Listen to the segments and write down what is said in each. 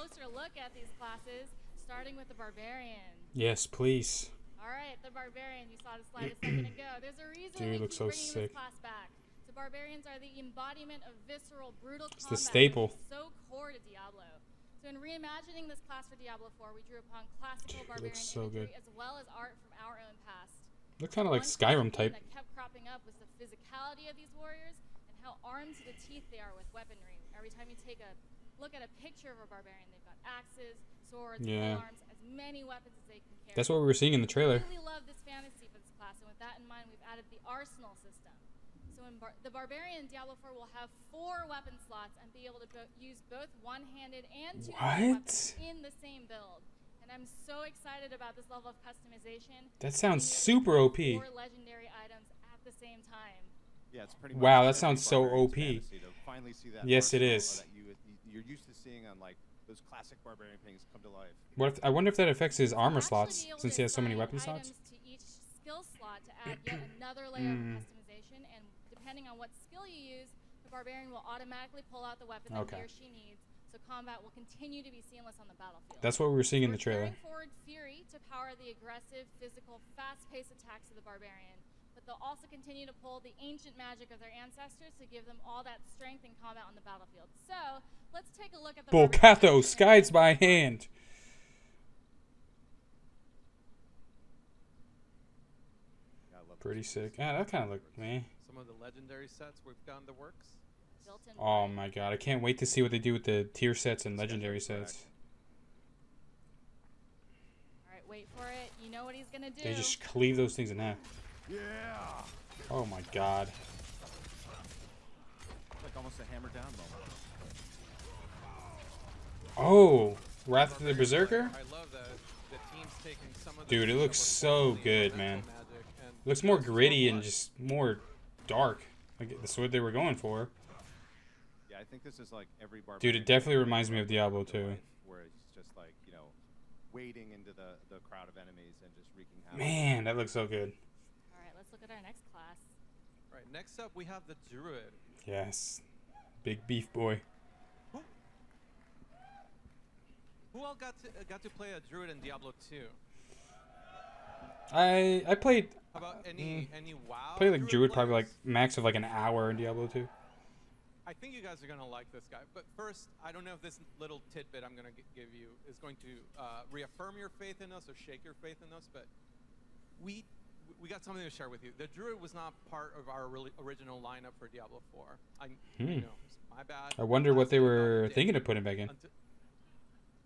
closer look at these classes, starting with the Barbarian. Yes, please. All right, the Barbarian. You saw the slide a second ago. There's a reason Dude, we looks keep so bringing sick. this class back. So Barbarians are the embodiment of visceral, brutal It's combat. the staple. Which is so core to Diablo. So in reimagining this class for Diablo 4, we drew upon classical Barbarian so imagery good. as well as art from our own past. Looks kind of like One Skyrim theme type. that kept cropping up was the physicality of these warriors and how armed to the teeth they are with weaponry. Every time you take a look at a picture of a Barbarian, they've got axes, swords, arms, as many weapons as they can carry. That's what we were seeing in the trailer. I really love this fantasy for this class, and with that in mind, we've added the arsenal system. So in the Barbarian, Diablo 4 will have 4 weapon slots and be able to use both one-handed and two-handed weapons in the same build. And I'm so excited about this level of customization. That sounds super OP. 4 legendary items at the same time. Yeah, it's pretty wow, much that sounds so OP. to finally see that yes, it is. that you're used to seeing on like those classic Barbarian things come to life. What if, I wonder if that affects his armor slots, since he has so many weapon slots. To each skill slot to add yet another layer of customization, and depending on what skill you use, the Barbarian will automatically pull out the weapon that he or she needs, so combat will continue to be seamless on the battlefield. That's what we were seeing in the trailer. Carrying forward Fury to power the aggressive, physical, fast-paced attacks of the Barbarian, but they'll also continue to pull the ancient magic of their ancestors to give them all that strength and combat on the battlefield. So, let's take a look at the Volcathos guides my hand. Pretty sick. Yeah, that kind of looked meh. Some of the legendary sets we've got in the works. Oh my god, I can't wait to see what they do with the tier sets and legendary sets. Alright, wait for it. You know what he's gonna do. They just cleave those things in half. Yeah. Oh my god. It's like almost a hammer down moment. Oh, Wrath of the Berserker? I love that the team's taking some of the Dude, it looks so good, man. It looks more gritty and just more dark. Like that's what they were going for. Yeah, I think this is like every Barbarian. Dude, it definitely reminds me of Diablo 2. Where it's just like, you know, wading into the crowd of enemies and just wreaking havoc. Man, that looks so good. Alright, let's look at our next class. Right, next up we have the Druid. Yes. Big beef boy. Who all got to play a Druid in Diablo 2? I played. How about any WoW? Played like Druid probably players? like max of like an hour in Diablo 2. I think you guys are gonna like this guy, but first, I don't know if this little tidbit I'm gonna give you is going to reaffirm your faith in us or shake your faith in us. But we got something to share with you. The Druid was not part of our original lineup for Diablo 4. You know, it's my bad. I wonder what they were thinking of putting back in.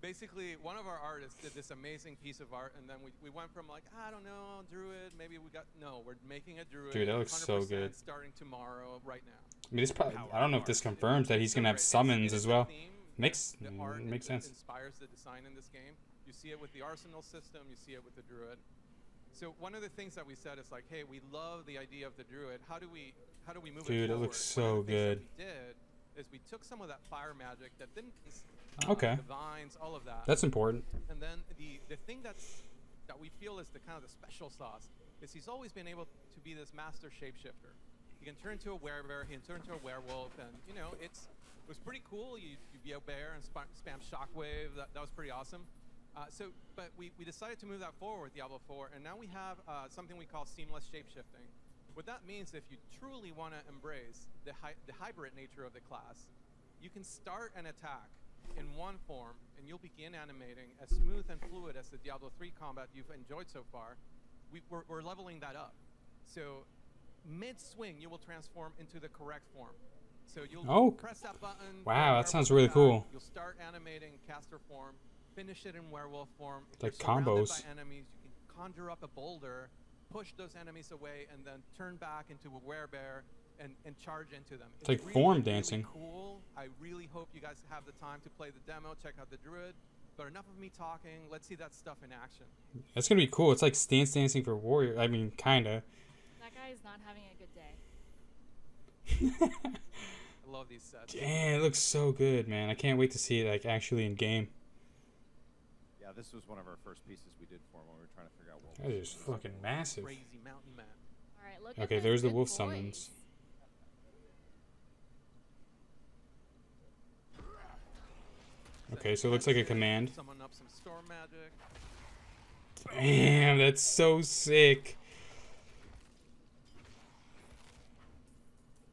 Basically, one of our artists did this amazing piece of art, and then we went from like, I don't know, Druid, maybe we're making a Druid. Dude, that looks so good. Starting tomorrow, right now. I mean, this probably, I don't know if this confirms that he's gonna have summons as well. Makes sense. Inspires the design in this game. You see it with the arsenal system. You see it with the Druid. So one of the things that we said is like, hey, we love the idea of the Druid. How do we move it forward? Dude, it looks so good. What we did is we took some of that fire magic that didn't. Okay. The vines, all of that. That's important. And then the thing that we feel is the kind of the special sauce is he's always been able to be this master shapeshifter. He can turn into a werebear, he can turn into a werewolf, and you know it was pretty cool. You be a bear and spam shockwave. That was pretty awesome. But we decided to move that forward with Diablo 4, and now we have something we call seamless shapeshifting. What that means, if you truly want to embrace the hybrid nature of the class, you can start an attack in one form, and you'll begin animating as smooth and fluid as the Diablo 3 combat you've enjoyed so far. We're leveling that up. So mid-swing, you will transform into the correct form. So you'll press that button. Wow, that sounds really cool. You'll start animating caster form, finish it in werewolf form. If like you're surrounded combos. by enemies, you can conjure up a boulder, push those enemies away, and then turn back into a werebear and charge into them. It's like really, form dancing. Really cool. I really hope you guys have the time to play the demo, check out the Druid. But enough of me talking. Let's see that stuff in action. That's gonna be cool. It's like Stance Dancing for Warrior. I mean, kinda. That guy is not having a good day. I love these sets. Damn, it looks so good, man. I can't wait to see it like actually in game. Yeah, this was one of our first pieces we did for him when we were trying to figure out what. That is fucking massive. Crazy mountain man. All right, look Okay, at there's the good wolf boys. summons. Okay, so it looks like a command. Summon up some storm magic. Damn, that's so sick.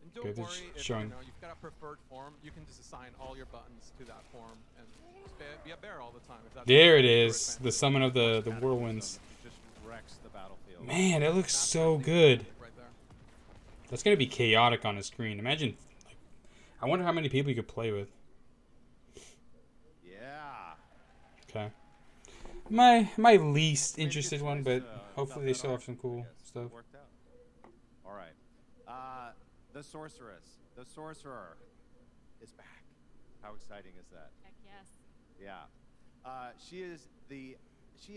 And don't Okay, they're worry if showing. you know you've got a preferred form. You can just assign all your buttons to that form and just be a bear all the time. If that's There it your is, advantage. the summon of the whirlwinds. Just wrecks the battlefield. Man, that looks That's so the good. magic right there. That's gonna be chaotic on the screen. Imagine, like, I wonder how many people you could play with. Yeah. Okay. My least Made a good interested one, choice, but about hopefully they that still have art, some I cool guess. stuff. Worked out. All right. The Sorceress, the Sorcerer, is back. How exciting is that? Heck yes. Yeah. She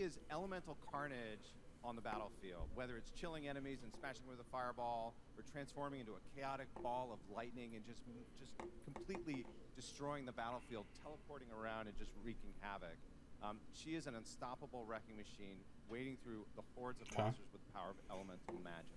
is elemental carnage on the battlefield. Whether it's chilling enemies and smashing with a fireball, or transforming into a chaotic ball of lightning and just completely destroying the battlefield, teleporting around and just wreaking havoc. She is an unstoppable wrecking machine, wading through the hordes of monsters with the power of elemental magic.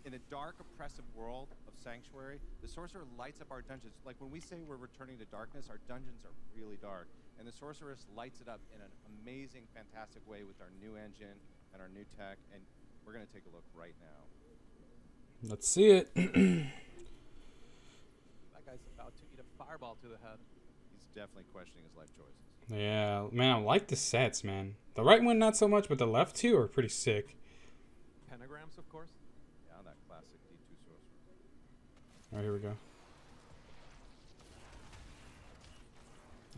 In a dark, oppressive world of Sanctuary, the Sorcerer lights up our dungeons. Like when we say we're returning to darkness, our dungeons are really dark. And the Sorceress lights it up in an amazing, fantastic way with our new engine and our new tech. And we're going to take a look right now. Let's see it. That guy's about to eat a fireball to the head. He's definitely questioning his life choices. Yeah, man, I like the sets, man. The right one, not so much, but the left two are pretty sick. Pentagrams, of course. Yeah, that classic D2 Sorcerer. All right, here we go.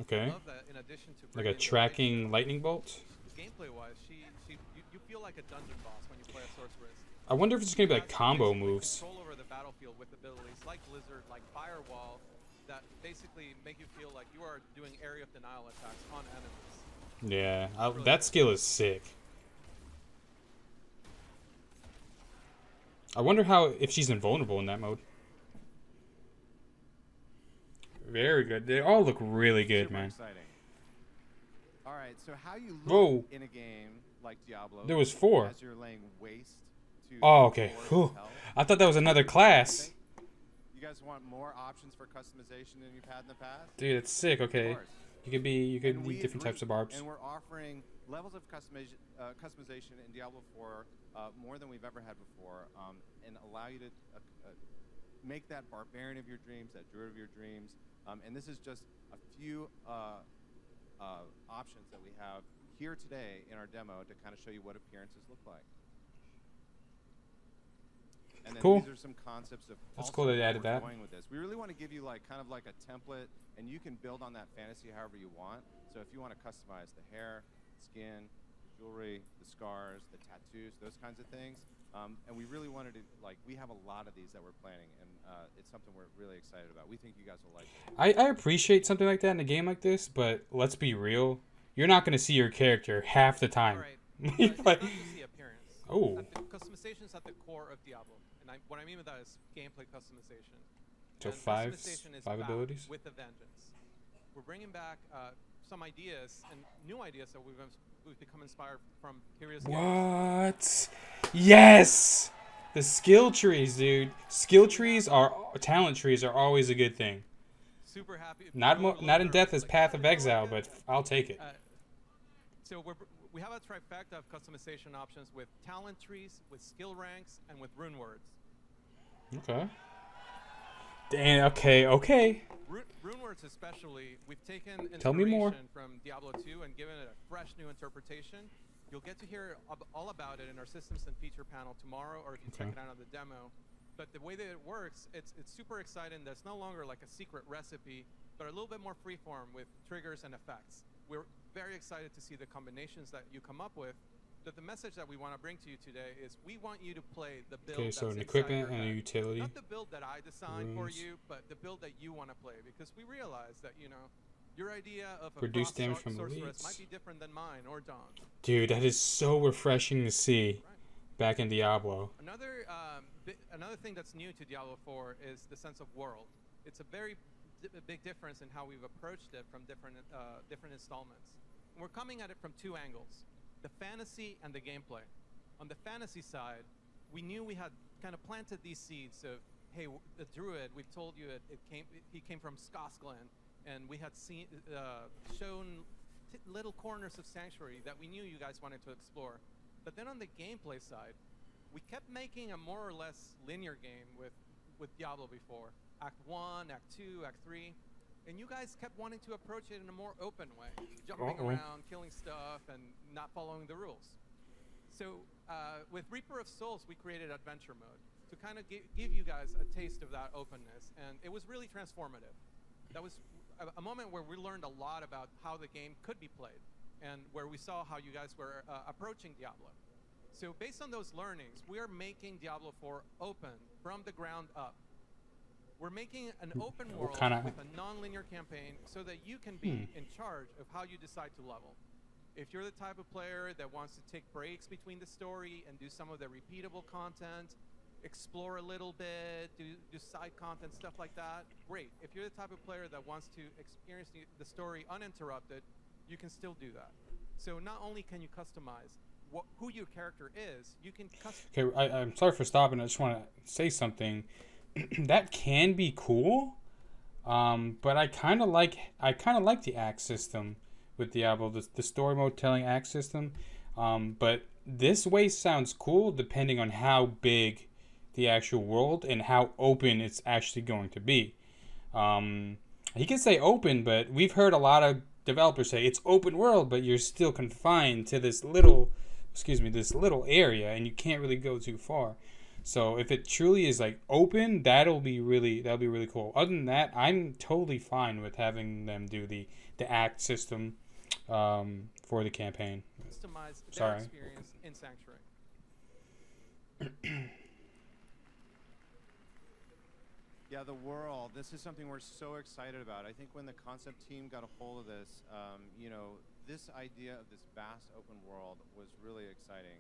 Okay. I love that in addition to Like a bringing tracking lightning bolt. gameplay-wise, you feel like a dungeon boss when you play a Sorceress. I wonder if it's gonna be like Has combo basically moves. Control over the battlefield with abilities like Blizzard, like Firewall, that basically make you feel like you are doing area of denial attacks on enemies. Yeah, that skill is sick. I wonder how if she's invulnerable in that mode. Very good. They all look really good, Super man. exciting. All right, so how you look Whoa. in a game like Diablo? There was 4. As you're laying waste to Oh, okay. hordes of Whew. hell. I thought that was another class. You guys want more options for customization than you've had in the past? Dude, it's sick. Of Okay, course. you could be And we different types of barbs. And we're offering levels of customization in Diablo 4 more than we've ever had before, and allow you to make that Barbarian of your dreams, that Druid of your dreams. And this is just a few options that we have here today in our demo to kind of show you what appearances look like. And then Cool. these are some concepts of That's also cool they where added we're that. going with this. We really want to give you like kind of like a template, and you can build on that fantasy however you want. So if you want to customize the hair, skin, the jewelry, the scars, the tattoos, those kinds of things. And we really wanted to, like, we have a lot of these that we're planning, and it's something we're really excited about. We think you guys will like it. I appreciate something like that in a game like this, but let's be real. You're not gonna see your character half the time. Alright, It's it's like- not just the appearance. Oh. Customization is at the core of Diablo, and what I mean with that is gameplay customization. So And five customization is five back abilities. with a vengeance. We're bringing back some ideas and new ideas that we've become inspired from previous games. What? Yes! The skill trees, dude. Skill trees talent trees are always a good thing. Super happy. Not in Death as like, Path of you know, Exile, like, but I'll take it. So we have a trifecta of customization options with talent trees, with skill ranks, and with rune words. Okay. Damn. Okay. Rune words especially, we've taken Tell me more. inspiration from Diablo 2 and given it a fresh new interpretation. You'll get to hear all about it in our systems and feature panel tomorrow, or if you check it out on the demo. But the way that it works, it's super exciting. That's no longer like a secret recipe, but a little bit more freeform with triggers and effects. We're very excited to see the combinations that you come up with. But the message that we want to bring to you today is we want you to play the build Okay, that's so an inside equipment your and a head. utility. Not the build that I designed for Runes. you, but the build that you want to play. Because we realize that, you know, your idea of a Reduce frost damage from sorceress elites. might be different than mine or Dawn's. Dude, that is so refreshing to see back in Diablo. Another thing that's new to Diablo 4 is the sense of world. It's a very big difference in how we've approached it from different installments. And we're coming at it from two angles: the fantasy and the gameplay. On the fantasy side, we knew we had kind of planted these seeds of, hey, the Druid, we've told you he came from Skosglen, and we had seen shown little corners of Sanctuary that we knew you guys wanted to explore. But then on the gameplay side, we kept making a more or less linear game with Diablo before. Act 1, Act 2, Act 3. And you guys kept wanting to approach it in a more open way. Jumping around, killing stuff, and not following the rules. So with Reaper of Souls, we created Adventure Mode to kind of give you guys a taste of that openness. And it was really transformative. That was a moment where we learned a lot about how the game could be played and where we saw how you guys were approaching Diablo. So based on those learnings, we are making Diablo 4 open from the ground up. We're making an open world with a non-linear campaign so that you can be in charge of how you decide to level. If you're the type of player that wants to take breaks between the story and do some of the repeatable content, explore a little bit, do side content, stuff like that, great. If you're the type of player that wants to experience the story uninterrupted, you can still do that. So not only can you customize who your character is, you can customize. Okay, I'm sorry for stopping. I just want to say something. That can be cool, but I kind of like the axe system with Diablo, the story mode telling axe system. But this way sounds cool depending on how big the actual world and how open it's actually going to be. He can say open, but we've heard a lot of developers say it's open world, but you're still confined to this little area, and you can't really go too far. So if it truly is like open, that'll be really cool. Other than that, I'm totally fine with having them do the act system for the campaign. Customize their experience in Sanctuary. Yeah, the world. This is something we're so excited about. I think when the concept team got a hold of this, this idea of this vast open world was really exciting,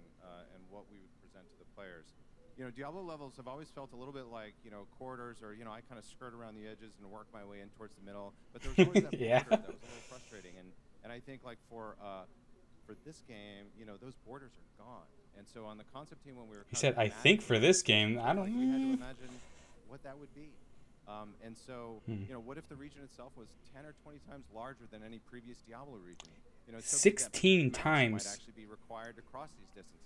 and what we would present to the players. Diablo levels have always felt a little bit like, corridors, or, I kind of skirt around the edges and work my way in towards the middle. But there was always that border that was a little frustrating. And I think, like, for this game, those borders are gone. And so on the concept team, when we were He said, I think for this game, I don't know. We had to imagine what that would be. And so, what if the region itself was 10 or 20 times larger than any previous Diablo region? 16 times. Might actually be required to cross these distances.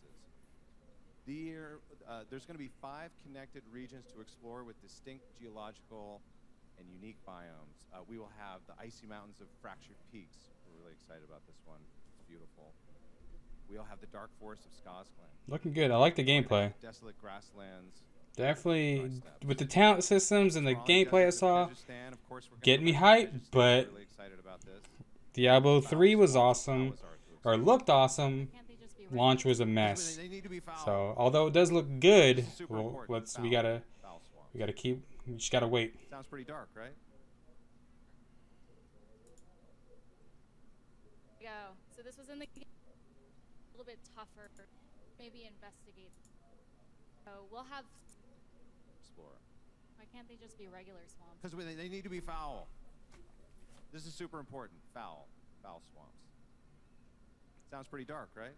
There's going to be 5 connected regions to explore with distinct geological and unique biomes. We will have the icy mountains of Fractured Peaks. We're really excited about this one. It's beautiful. We'll have the dark forest of Skazglen. Looking good. I like the gameplay. Desolate grasslands. Definitely, with the talent systems and the gameplay I saw, getting me hyped, but Diablo 3 was awesome, or looked awesome. Launch was a mess. So although it does look good, well, we just gotta wait. Sounds pretty dark, right? So this was in the a little bit tougher. Maybe investigate. So we'll have explore. Why can't they just be regular swamps? Because they need to be foul. This is super important. Foul swamps. Sounds pretty dark, right?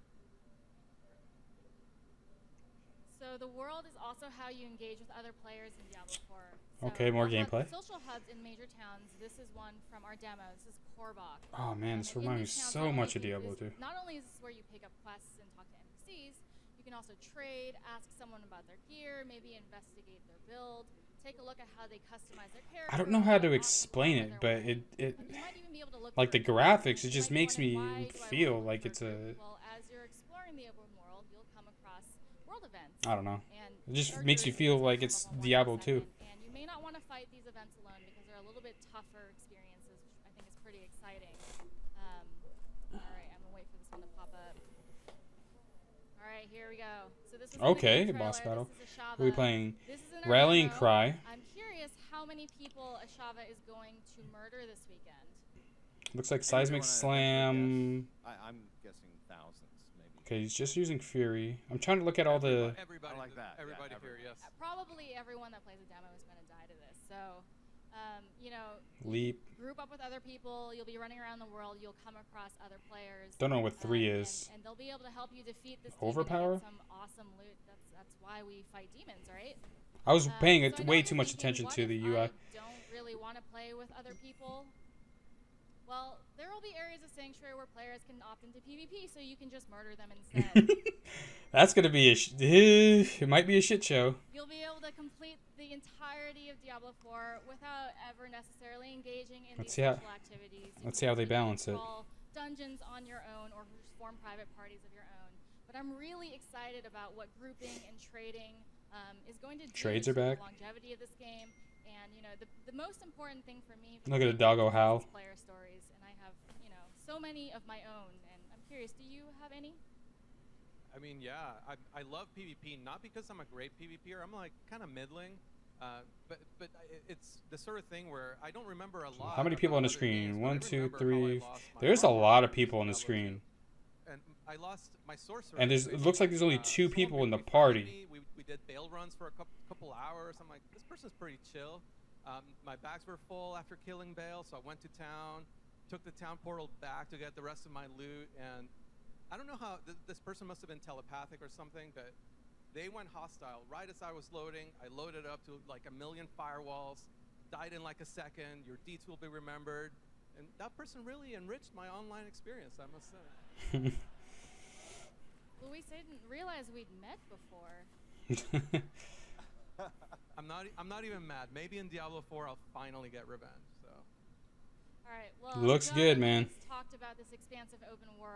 So the world is also how you engage with other players in Diablo 4. So okay, more gameplay. Social hubs in major towns. This is one from our demo. This is Korbach. Oh man, this reminds me so much of Diablo 2. Not only is this where you pick up quests and talk to NPCs, you can also trade, ask someone about their gear, maybe investigate their build, take a look at how they customize their character. I don't know how to explain it, but it like the graphics, it just makes me feel like it's a. Well, as you're exploring the open world, you'll come across world events. I don't know. It just makes you feel like it's Diablo 2. And you may not want to fight these events alone because they're a little bit tougher experiences, which I think is pretty exciting. All right, I'm gonna wait for this one to pop up. All right, here we go. So this is okay, boss battle. We're playing Rallying Cry. I'm curious how many people Ashava is going to murder this weekend. Looks like Seismic Slam. I'm guessing thousands, maybe. Okay, he's just using Fury. I'm trying to look at all the. Everybody like that. Everybody Fury, yes. Probably everyone that plays a demo is going to die to this. So, Leap. Group up with other people. You'll be running around the world. You'll come across other players. Don't know what 3 is. And they'll be able to help you defeat this Overpower? demon and get some awesome loot. That's why we fight demons, right? I was paying so way too much attention to the UI. I don't really want to play with other people. Well, there will be areas of Sanctuary where players can opt into PvP, so you can just murder them instead. That's gonna be it might be a shit show. You'll be able to complete the entirety of Diablo 4 without ever necessarily engaging in these social activities. Let's see how they balance it. Dungeons on your own or just form private parties of your own. But I'm really excited about what grouping and trading is going to do Trades to are back. the longevity of this game. And, you know, the most important thing for me Look at a doggo howl. Player stories, and I have, you know, so many of my own, and I'm curious, do you have any? I mean, yeah, I love PvP, not because I'm a great PvPer. I'm like kind of middling, but it's the sort of thing where I don't remember a lot. How many people on the screen? Games, 1, 2, 3. There's There's a lot of people on the screen. And I lost my Sorceress. And it looks like there's only 2 people in the party. We did bail runs for a couple hours. I'm like, this person's pretty chill. My bags were full after killing Bale, so I went to town, took the town portal back to get the rest of my loot, and I don't know how this person must have been telepathic or something, but they went hostile right as I was loading. I loaded up to like 1 million firewalls, died in like a second. Your deeds will be remembered, and that person really enriched my online experience, I must say. Luis, I didn't realize we'd met before. I'm not even mad. Maybe in Diablo 4 I'll finally get revenge. So. All right. Well, Looks good, man. Talked about this expansive open world.